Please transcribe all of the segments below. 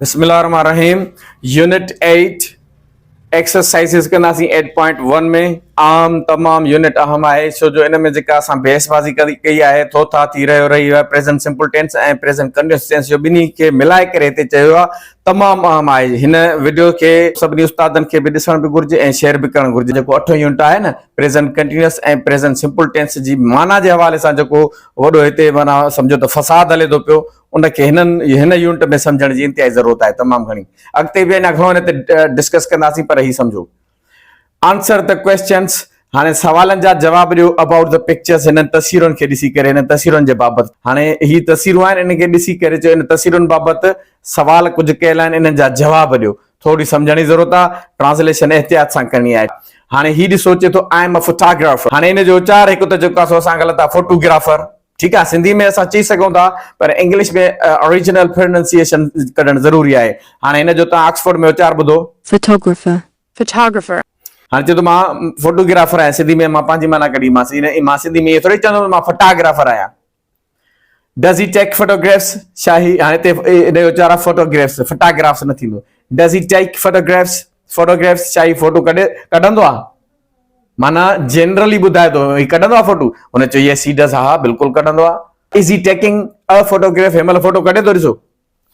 बिस्मिल्लाहिर्रहमानिर्रहीम। Unit 8 exercises कंदासीं 8.1 में। आम तमाम यूनिट अहम है, छो जो इन में जेका असां बहसबाज़ी कई आहे, थो था थी रही है, प्रेजेंट सिंपल टेंस ऐं प्रेजेंट कंटिन्यूअस टेंस जो ॿिन्ही खे मिलाए करे हिते चयो आहे, तमामु अहम आहे। हिन वीडियो खे सभिनी उस्तादनि खे बि ॾिसण बि घुरिजे ऐं शेयर बि करणु घुरिजे। जेको 8 यूनिट आहे न, प्रेजेंट कंटिन्यूअस ऐं प्रेजेंट सिंपल टेंस जी माना जे हवाले सां जेको वॾो हिते माना सम्झो त फसाद हले थो पियो, उनखे हिन यूनिट में सम्झण जी इंतिहाई ज़रूरत आहे तमामु घणी। अॻिते बि अञा घणो हिन ते डिस्कस कंदासीं, पर ही सम्झो आंसर द क्वेश्चन्स। हाणे सवालनि जा जवाब ॾियो अबाउट द पिक्चर्स, हिन तस्वीरुनि खे ॾिसी करे, हिन तस्वीरुनि जे बाबति। हाणे ही तस्वीरूं आहिनि, इनखे ॾिसी करे चयो, इन तस्वीरुनि बाबति सवाल कुझु कयल आहिनि, इन्हनि जा जवाब ॾियो। थोरी सम्झण जी ज़रूरत आहे, ट्रांसलेशन एहतियात सां करणी आहे। हाणे ही ॾिसो, चए थो आई एम अ फोटोग्राफर। हाणे इन जो उचार हिकु त जेको आहे असां ग़लति आहे, फोटोग्राफर। ठीकु आहे, सिंधी में असां चई सघूं था, पर इंग्लिश में ओरिजिनल प्रोनाउंसिएशन कढणु ज़रूरी आहे। हाणे हिन जो तव्हां ऑक्सफोर्ड में उचार ॿुधो, photographer, photographer, हाणे चयो त मां फोटोग्राफर आहियां, सिंधी में मां पंहिंजी माना कढीमांसि। मां सिंधी में थोरी चवंदुमि मां फोटोग्राफर आहियां। डज़ ही टेक फोटोग्राफ्स? छा ही हाणे हिते इन जो उचार आहे फोटोग्राफ्स, फोटोग्राफ्स न थींदो। डज़ ही टेक फोटोग्राफ्स? फोटोग्राफ्स छा ही फोटो कढंदो आहे, माना जनरली ॿुधाए थो, ही कढंदो आहे फोटो। हुन चयो यस ही डज़, हा बिल्कुलु कढंदो आहे। इज़ ही टेकिंग अ फोटोग्राफ? हिन महिल फोटो कढे थो, ॾिसो।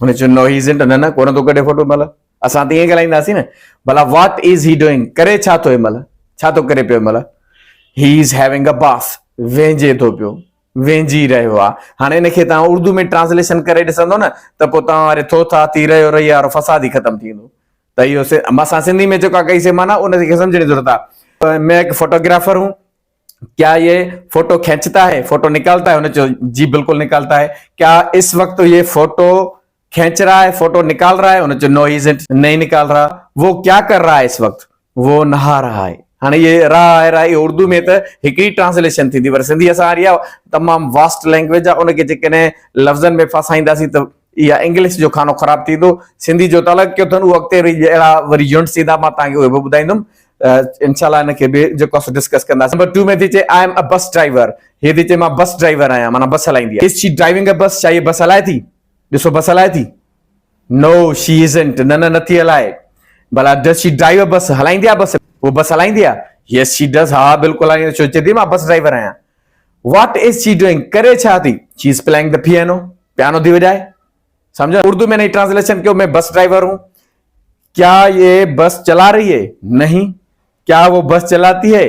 हुन चयो नो ही इज़न्ट, न कोन थो कढे फोटो। महिल असां त ईअं ॻाल्हाईंदासीं न, भला व्हाट इज़ ही डूइंग? करे छा थो हिन महिल, छा थो करे पियो हिन महिल? He is having a bath, वेंझे थो पियो, वेंझी रहियो आहे। हाणे इनखे तव्हां उर्दू में ट्रांसलेशन करे ॾिसंदो न, त पोइ तव्हां वरी थो था थी रहियो रही आहे, फसाद ई ख़तमु थी वेंदो। त इहो असां सिंधी में जेका कईसीं माना, उनखे सम्झण जी ज़रूरत आहे। मैं एक फोटोग्राफर हूँ, क्या ये फोटो खींचता है, फोटो निकालता है? उन्होंने चो जी बिल्कुल निकालता है। क्या इस वक्त ये फोटो खींच रहा है, फोटो निकाल रहा है? उन्होंने चो नो ही इज़न्ट, नहीं निकाल रहा। वो क्या कर रहा है इस वक्त? वो नहा रहा है। हाणे ये रहा है उर्दू में त हिकिड़ी ट्रांसलेशन थींदी, पर सिंधी असां वारी आहे तमामु वास्ट लैंग्वेज आहे, उनखे जेकॾहिं लफ़्ज़नि में फसाईंदासीं त इहा इंग्लिश जो खानो ख़राब थींदो। सिंधी जो त अलॻि कयो अथनि, उहो अॻिते अहिड़ा वरी यूनिट्स ईंदा, मां तव्हांखे उहे बि ॿुधाईंदुमि। इंशाल्लाह इनखे बि जेको आहे डिस्कस कंदासीं। नंबर 2 में थी चए I am a bus driver. हे थी चए मां बस ड्राइवर आहियां, माना बस हलाईंदी आहे। इज शी ड्राइविंग अ बस? छा इहे बस हलाए थी? ॾिसो बस हलाए थी? नो शी इज़न्ट, न नथी हलाए। भला डज शी ड्राइव अ बस? हलाईंदी आहे बस, वो बस हलाईंदी आहे? यस शी डज, हा बिल्कुलु हलाईंदी। छो चए थी मां बस ड्राइवर आहियां। What is she doing? करे छा थी? She is playing the piano, piano थी वॼाए। समझो, उर्दू में नहीं ट्रांसलेशन क्यों, मैं बस ड्राइवर हूं। क्या ये बस चला रही है? नहीं। क्या वो बस चलाती है?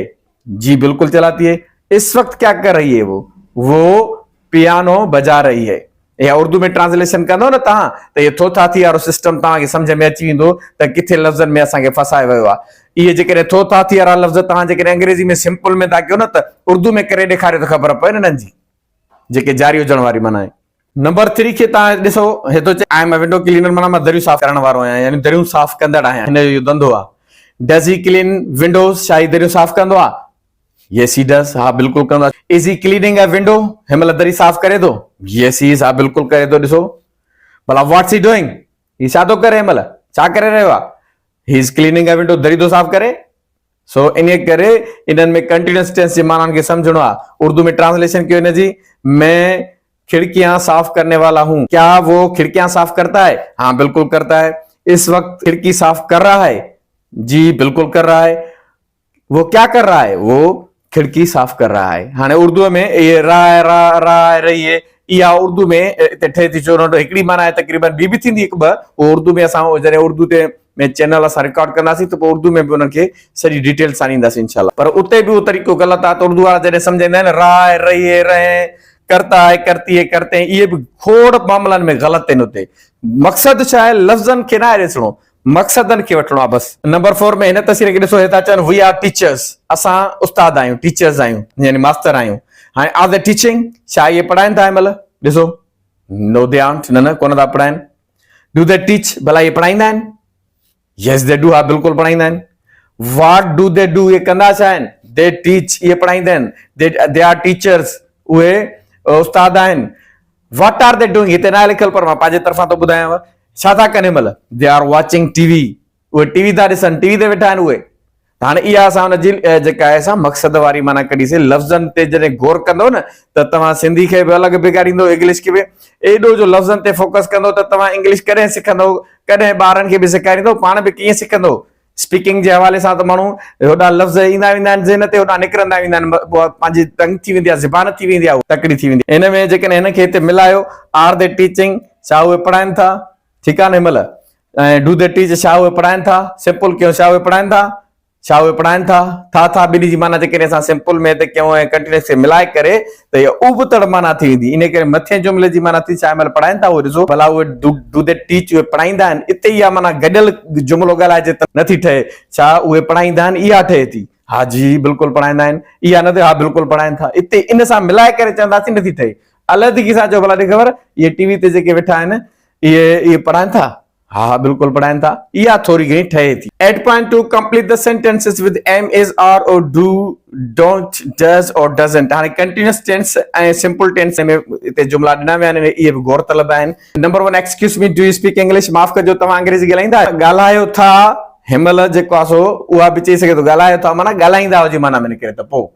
जी बिल्कुल चलाती है। इस वक्त क्या कर रही है? वो पियानो बजा रही है। या उर्दू में ट्रांसलेशन कंदो न तव्हां, त ये थो था थी वारो सिस्टम तव्हांखे सम्झ में अची वेंदो त किथे लफ़्ज़नि में असांखे फसाए वियो आहे। इहे जेकॾहिं थो था थी वारा लफ़्ज़ तव्हां जेकॾहिं अंग्रेज़ी में सिंपल में था कयो न, त उर्दू में करे ॾेखारे त ख़बर पए न हिननि जी जेके जारी हुजण वारी माना आहे। नंबर 3 खे तव्हां ॾिसो, हे थो चए I am a window cleaner, माना मां दरियूं साफ़ करण वारो आहियां, यानी दरियूं साफ़ कंदड़ आहियां, हिन जो धंधो आहे। डज़ ही क्लीन विंडोज़? छा ही दरियूं साफ़ कंदो आहे? यस ही डज़, हा बिल्कुलु कंदो आहे। इज़ ही क्लीनिंग अ विंडो? हिन महिल दरी साफ़ करे थो? यस ही इज़, हा बिल्कुलु करे थो। ॾिसो भला व्हाट्स ही डूइंग? ही छा थो करे हिन महिल, छा करे रहियो आहे? He is cleaning a window, दरी थो साफ़ करे। सो इन करे इन्हनि में कंटिन्यूअस टेंस जे माननि खे सम्झणो आहे। उर्दू में ट्रांसलेशन कयो हिन जी, मैं खिड़कियां साफ करने वाला हूं। क्या वो खिड़कियां साफ करता है? हाँ बिल्कुल करता है। इस वक्त खिड़की साफ कर रहा है? जी बिल्कुल कर रहा है। वो क्या कर रहा है? वो खिड़की साफ कर रहा है। हाणे उर्दू में ये रहा है रही है, इहा उर्दू में ठहे थी। चो हिकिड़ी माना आहे, तक़रीबन ॿी बि थींदी हिकु ॿ, उहो उर्दू में असां जॾहिं उर्दू ते में चैनल असां रिकॉर्ड कंदासीं त पोइ उर्दू में बि उनखे सॼी डिटेल सां ॾींदासीं इंशाल्लाह। पर उते बि उहो तरीक़ो ग़लति आहे, त उर्दू वारा जॾहिं सम्झाईंदा आहिनि रहा है रही है रहे, करता है करती है करते हैं, इहे बि खोड़ मामलनि में ग़लति आहिनि। उते मक़सदु छा आहे, लफ़्ज़नि खे न आहे ॾिसणो, मक़सदनि खे वठणो आहे बसि। नंबर 4 में हिन तस्वीर खे ॾिसो, हे था चवनि वी आर टीचर्स, असां उस्ताद आहियूं, टीचर्स आहियूं, यानी मास्तर आहियूं। हाणे आर द टीचिंग? छा इहे पढ़ाइनि था हिन महिल? ॾिसो नो दे आरंट, न कोन था पढ़ाइनि। Do they teach? भला इहे पढ़ाईंदा आहिनि? यस दे डू, हा बिल्कुलु पढ़ाईंदा आहिनि। What do they do? इहे कंदा छा आहिनि? दे टीच, इहे पढ़ाईंदा आहिनि। दे आर टीचर्स, उहे उस्ताद आहिनि। What are they doing? हिते न लिखियल, पर मां पंहिंजे तरफ़ां थो ॿुधायांव छा था कनि हिन महिल। दे आर वॉचिंग टीवी, उहे टीवी था ॾिसनि, टीवी ते वेठा आहिनि उहे। हाणे इहा असां हुनजी जेका आहे असां मक़सद वारी माना कढीसीं लफ़्ज़नि ते जॾहिं गौर कंदो न त तव्हां सिंधी खे बि अलॻि बिगाड़ींदो इंग्लिश खे बि एॾो जो लफ़्ज़नि ते फोकस कंदो त तव्हां इंग्लिश कॾहिं सिखंदो कॾहिं ॿारनि खे बि सेखारींदो पाण बि कीअं सिखंदो स्पीकिंग जे हवाले सां त माण्हू होॾा लफ़्ज़ ईंदा वेंदा आहिनि ज़हन ते होॾा निकिरंदा वेंदा आहिनि पंहिंजी टंग थी वेंदी आहे ज़बान थी वेंदी आहे तकड़ी थी वेंदी आहे हिन में जेकॾहिं हिनखे हिते मिलायो आर दे टीचिंग छा उहे पढ़ाइनि था ठीकु आहे न हिन महिल ऐं डू दे टीच छा उहे पढ़ाइनि था सिंपल कयूं छा उहे पढ़ाइनि था छा उहे पढ़ाइनि था ॿिनी जी माना जेकॾहिं असां सिंपल में त कयूं ऐं कंटिन्यूअस खे मिलाए करे त इहा उबतड़ माना थी वेंदी इन करे मथे जुमिले जी माना थी छा महिल पढ़ाइनि था उहे ॾिसो भला उहे डू दे टीच उहे पढ़ाईंदा आहिनि इते इहा माना गॾियल जुमिलो ॻाल्हाइजे त नथी ठहे छा उहे पढ़ाईंदा आहिनि इहा ठहे थी हा जी बिल्कुलु पढ़ाईंदा आहिनि इहा न थिए हा बिल्कुलु पढ़ाइनि था इते इन सां मिलाए करे चवंदासीं नथी ठहे अलॻि सां चओ भला ख़बर इहे टीवी ते जेके वेठा आहिनि इहे पढ़ाइनि था हा बिल्कुलु पढ़ाइनि था इहा थोरी घणी ठहे थी 8.2 complete the sentences with am is are और डू डोंट डज और डजंट हाणे कंटिन्यूअस टेंस ऐं सिंपल टेंस में हिते जुमला ॾिना विया आहिनि इहे बि गौर तलब आहिनि number 1 excuse me do you speak English माफ़ कजो तव्हां अंग्रेज़ी ॻाल्हाईंदा ॻाल्हायो था हिनमहिल जेको आहे सो उहा बि चई सघे थो ॻाल्हायो था माना ॻाल्हाईंदा हुजे माना में निकिरे त पोइ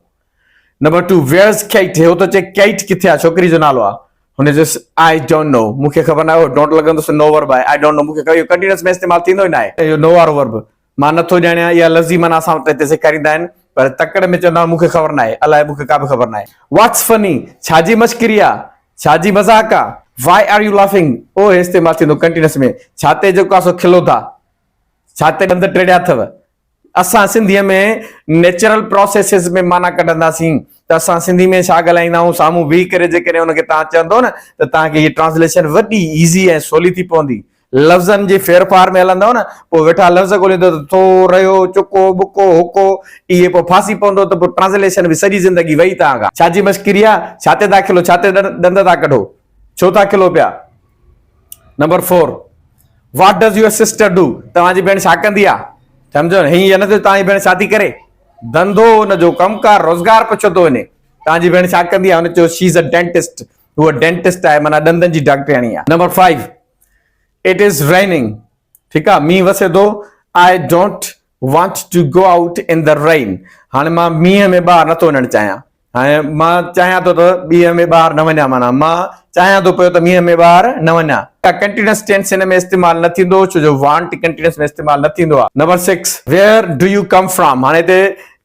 नंबर 2 वेयर्स केट हो तो चए केट किथे आहे छोकिरी जो नालो आहे हुन जो आई डोंट नो मूंखे ख़बर न आहे डोंट लॻंदुसि नो वर्ब आहे आई डोंट नो मूंखे इहो कंटिन्यूअस में इस्तेमालु थींदो ई न आहे इहो नो वारो वर्ब मां नथो ॼाणियां इहा लफ़्ज़ी माना असां वटि हिते सेखारींदा आहिनि पर तकड़ में चवंदा मूंखे ख़बर न आहे अलाए मूंखे का बि ख़बर न आहे व्हाट्स फनी छाजी मश्करी आहे छाजी मज़ाक आहे वाई आर यू लाफिंग उहो इस्तेमालु थींदो कंटिन्यूअस में छा ते जेको आहे सो खिलो था छा ते ॾंद टिड़िया अथव असां सिंधीअ में नेचुरल प्रोसेसिस में माना कढंदासीं त असां सिंधी में छा ॻाल्हाईंदा आहियूं साम्हूं बीह करे जेकॾहिं हुनखे तव्हां चवंदो न त तव्हांखे हीअ ट्रांसलेशन वॾी ईज़ी ऐं सवली थी पवंदी लफ़्ज़नि जे फेर फार में हलंदव न पोइ वेठा लफ़्ज़ ॻोल्हींदो त थो रहियो चुको बुको हुको इहे पोइ फासी पवंदो त पोइ ट्रांसलेशन बि सॼी ज़िंदगी वई तव्हां खां छाजी मश्करी आहे छा ते था खिलो छा ते ॾंद था कढो छो था खिलो पिया number 4 what does your sister do तव्हांजी भेण छा कंदी आहे सम्झो न हीअं न थियो तव्हांजी भेण शादी करे धंधो हुनजो कमकार रोज़गार पुछो थो वञे तव्हांजी भेण छा कंदी आहे हुन चयो शी इज़ अ डेंटिस्ट उहा डेंटिस्ट आहे माना ॾंदनि जी डॉक्टराणी आहे नंबर 5 इट इज़ रेनिंग ठीकु आहे मींहुं वसे थो I don't want to go out in the rain हाणे मां मींहं में ॿाहिरि नथो वञणु चाहियां हाणे मां चाहियां थो त मींहं में ॿाहिरि न वञा माना मां चाहियां थो पियो त मींहं में ॿाहिरि न वञा कंटिन्यूअस टेंस हिन में इस्तेमालु न थींदो छो जो वांट कंटिन्यूअस में इस्तेमालु न थींदो आहे number 6 where do you come from हाणे हिते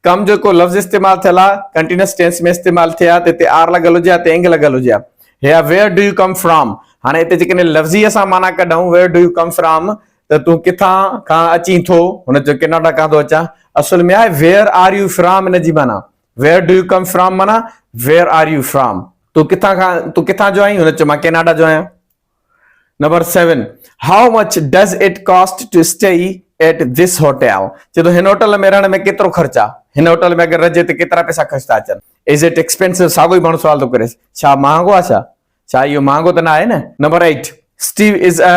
कम जेको लफ़्ज़ इस्तेमालु थियल आहे कंटिन्यूअस टेंस में इस्तेमालु थिया त हिते आर लॻल हुजे ते एंग लॻल हुजे या where do you come from हाणे हिते जेकॾहिं लफ़्ज़ी असां माना कढूं where do you come from त तूं किथां खां अची थो हुन चयो कनाडा खां थो अचां असुल में आहे वेयर आर यू फ्रॉम हिन जी माना where do you come from माना वेयर आर यू फ्रॉम तूं किथां जो आई हुन चयो मां कनाडा जो आहियां number 7 how much does it cost to stay at this hotel चए थो हिन होटल में रहण में केतिरो ख़र्चु आहे हिन होटल में अगरि रहिजे त केतिरा पैसा ख़र्च था अचनि इज़ इट एक्सपेंसिव साॻियो ई माण्हू सुवाल थो करे छा महांगो आहे छा इहो महांगो त न आहे न number 8 Steve is a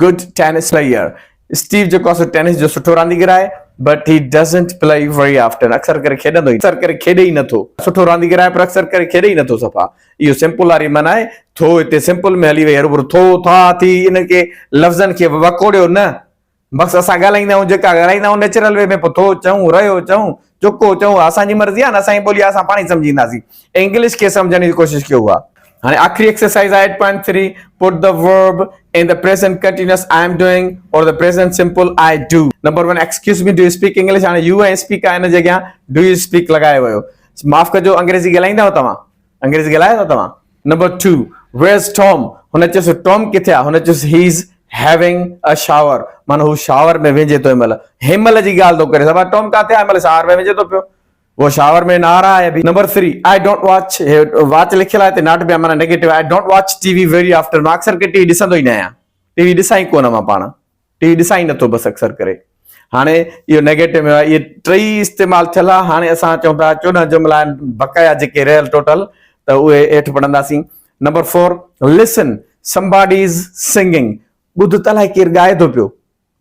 good tennis player Steve जेको आहे टेनिस जो सुठो रांदीगर आहे but he doesn't play very often अक्सर करे खेॾंदो ई अक्सर करे खेॾे ई नथो सुठो रांदीगर आहे पर अक्सर करे खेॾे ई नथो सफ़ा इहो सिंपल वारी माना आहे थो हिते सिंपल में हली वई हरूभरू थो था थी इनखे लफ़्ज़नि खे वकोड़ियो न बस असां ॻाल्हाईंदा आहियूं जेका ॻाल्हाईंदा आहियूं नेचुरल वे में पोइ थो चऊं रहियो चऊं चुको चऊं असांजी मर्ज़ी आहे न असांजी ॿोली आहे असां पाण ई सम्झींदासीं इंग्लिश खे सम्झण जी कोशिशि कयो आहे हाणे आख़िरी एक्सरसाइज आहे 8.3 put the verb in the present continuous I am doing और the present simple I do number 1 excuse me do you speak English हाणे यू ऐं स्पीक आहे हिन जे अॻियां डू यू स्पीक लॻायो वियो माफ़ कजो अंग्रेज़ी ॻाल्हाईंदा तव्हां अंग्रेज़ी ॻाल्हायो था तव्हां नंबर 2 वेयर्स टॉम हुन चयोसि टॉम किथे आहे हुन चयोसि ही इज़ हैविंग अ शावर माना हू शावर में वेझे थो हिनमहिल जी ॻाल्हि थो करे सभा टॉम किथे आहे हिनमहिल शावर में वेझे थो पियो वो शावर में ना रहा है अभी number 3 I don't watch watch लिखियल आहे नॉट बि माना negative I don't watch TV very often मां अक्सर के टीवी ॾिसंदो ई न आहियां टीवी ॾिसां ई कोन मां पाण टीवी ॾिसां ई नथो बसि अक्सर करे हाणे इहो नेगेटिव में आहे इहे टई इस्तेमालु थियल आहे हाणे असां चऊं था 14 जुमिला आहिनि बक़ाया जेके रहियल टोटल त उहे हेठि पढ़ंदासीं number 4 listen somebody is singing ॿुध त अलाए केरु ॻाए थो पियो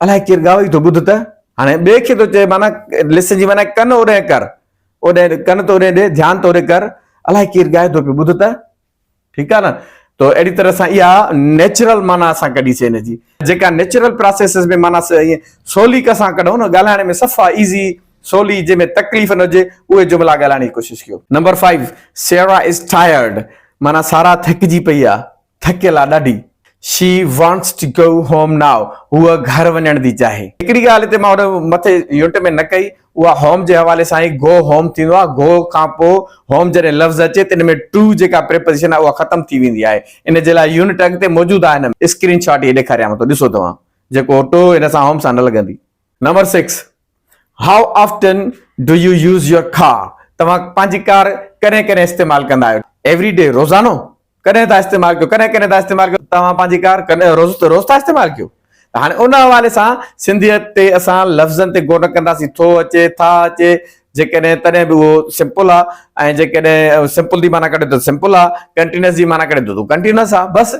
अलाए केरु ॻाए थो ॿुध त हाणे ॿिए खे थो चए माना लिसन जी माना कन ओॾे कर ओॾे कन तो ओॾे ॾे ध्यानु तो ओॾे कर अलाए केरु ॻाए थो पियो ॿुध त ठीकु आहे न तो अहिड़ी तरह सां इहा नेचुरल माना असां कढीसीं हिनजी जेका नेचुरल प्रोसेसिस में माना सवली सां कढूं न ॻाल्हाइण में सफ़ा ईज़ी सोली जंहिंमें तकलीफ़ न हुजे उहे जुमला ॻाल्हाइण जी कोशिशि कयो। नंबर 5, Sarah is tired, माना सारा थकिजी पई आहे, थकियल आहे ॾाढी। She wants to go home now, उहा घर वञण थी चाहे। हिकिड़ी ॻाल्हि हिते मां मथे यूनिट में न कई, उहा होम जे हवाले सां ई गो होम थींदो आहे। गो खां पोइ होम जॾहिं लफ़्ज़ अचे त हिन में टू जेका प्रिपोजिशन आहे उहा ख़तम थी वेंदी आहे। इन जे लाइ यूनिट अॻिते मौजूदु आहे, हिन में स्क्रीनशॉट इहे ॾेखारियांव थो, ॾिसो तव्हां, जेको टू हिन सां होम सां न लॻंदी। Number 6, How often do you use your car? तव्हां पंहिंजी कार कॾहिं कॾहिं इस्तेमालु कंदा आहियो? एवरी डे, रोज़ानो? कॾहिं था इस्तेमालु कयो, कॾहिं कॾहिं था इस्तेमालु कयो, तव्हां पंहिंजी कार कॾहिं रोज़ था इस्तेमालु कयो। हाणे उन हवाले सां सिंधियत ते असां लफ़्ज़नि ते गौर न कंदासीं। थो अचे, था अचे, जेकॾहिं तॾहिं बि उहो सिंपल आहे, ऐं जेकॾहिं सिंपल जी माना कढे त सिंपल आहे, कंटिन्यूअस जी माना कढे त कंटिन्यूअस आहे, बसि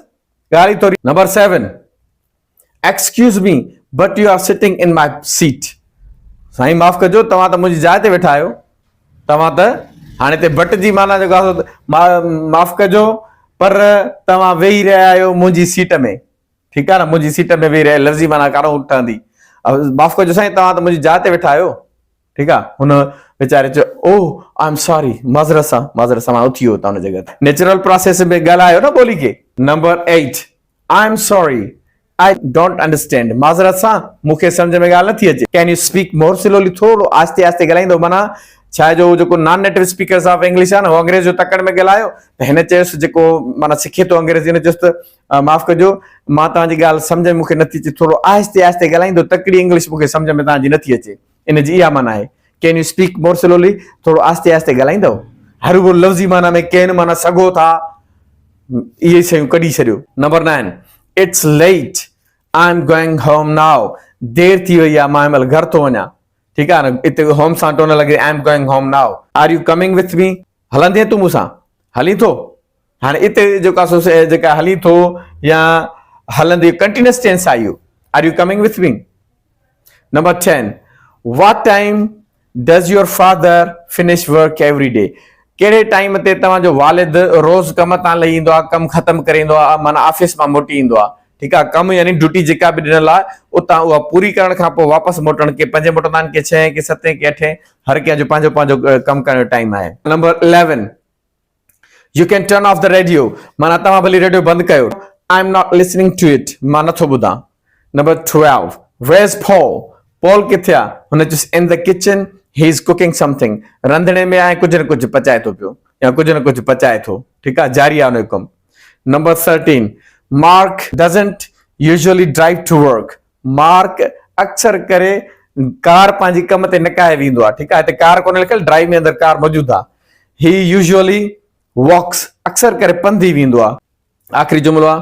ॻाल्हि ई थोरी। Number 7, Excuse me, but you are sitting in my seat. साईं माफ़ कजो, तव्हां त मुंहिंजी जाइ ते वेठा आहियो। तव्हां त हाणे हिते बट जी माना जेको आहे माफ़ कजो, पर तव्हां वेही रहिया आहियो मुंहिंजी सीट में। ठीकु आहे न, मुंहिंजी सीट में वेही रहिया, लफ़्ज़ी माना कान ठहंदी। माफ़ कजो साईं, तव्हां त मुंहिंजी जाइ ते वेठा आहियो। ठीकु आहे, हुन वीचारे चयो, ओह आई एम सॉरी, माज़रत सां मां उथी वियो हुन जॻह ते। नेचुरल प्रोसेस में ॻाल्हायो न ॿोली खे। Number 8, I am sorry, I don't understand, माज़रत सां मूंखे सम्झ में ॻाल्हि नथी अचे। Can U speak more slowly, थोरो आस्ते आस्ते ॻाल्हाईंदो। माना छा आहे, जो जेको non native speakers of English आहे न, उहो अंग्रेज़ जो तकड़ में ॻाल्हायो, त हिन चयोसि जेको माना सिखे थो अंग्रेज़ी, हिन चयोसि त माफ़ कजो, मां तव्हांजी ॻाल्हि सम्झ में मूंखे नथी अचे, थोरो आहिस्ते आहिस्ते ॻाल्हाईंदो, तकड़ी इंग्लिश मूंखे सम्झ में तव्हांजी नथी अचे। इन जी इहा माना आहे, can U speak more slowly, थोरो आस्ते आस्ते ॻाल्हाईंदव। हर को लफ़्ज़ी माना में कैन माना सघो था, इहे शयूं कढी छॾियो। नंबर 9, इट्स लेट, I'm going home now, देर थी वई आहे, मां महिल घर थो वञा। ठीकु आहे न, हिते होम सां टोन लॻे, I'm going home now, Are you coming with me, हलंदे तूं मूंसां, हली थो। हाणे हिते जेका हली थो या हलंदी कंटिन्यूअस टेंस आहे इहो, Are you coming with me? Number 10, What time does your father finish work every day? कहिड़े टाइम ते तव्हांजो वालिद रोज़ कम तां लही ईंदो आहे, कमु ख़तमु करे ईंदो आहे, माना ऑफिस मां मोटी ईंदो आहे। ठीकु आहे, कमु यानी ड्यूटी जेका बि ॾिनल आहे उतां उहा पूरी करण खां पोइ वापसि मोटण, के 5 मोटंदा आहिनि, के 6, के 7, के 8, हर कंहिंजो पंहिंजो पंहिंजो कमु करण जो टाइम आहे। Number 11, you can turn off the radio, माना तव्हां भली रेडियो बंदि कयो। I am not listening to it, मां नथो ॿुधां। Number 12, where is Paul, Paul किथे आहे? हुन चयुसि in the kitchen, he is cooking something, रंधिणे में आहे, कुझु न कुझु पचाए थो पियो या कुझु न कुझु पचाए थो। ठीकु आहे, जारी आहे हुन जो कमु। Number 13, Mark doesn't usually drive to work, mark अक्सर करे कार पंहिंजी कम ते नकाए वेंदो आहे। ठीकु आहे, हिते कार कोन लिखियल, ड्राइव में अंदरि कार मौजूदु आहे। ही यूजुअली वॉक्स, अक्सर करे पंधि वेंदो आहे। आख़िरी जुमिलो आहे,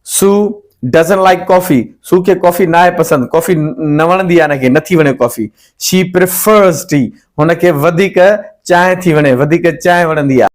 सू डज़न्ट लाइक कॉफी, सू खे कॉफी न आहे पसंदि, कॉफी न वणंदी आहे, हिनखे नथी वणे कॉफी। शी प्रिफर्स टी, हुनखे वधीक चांहि थी वणे, वधीक चांहि वणंदी आहे।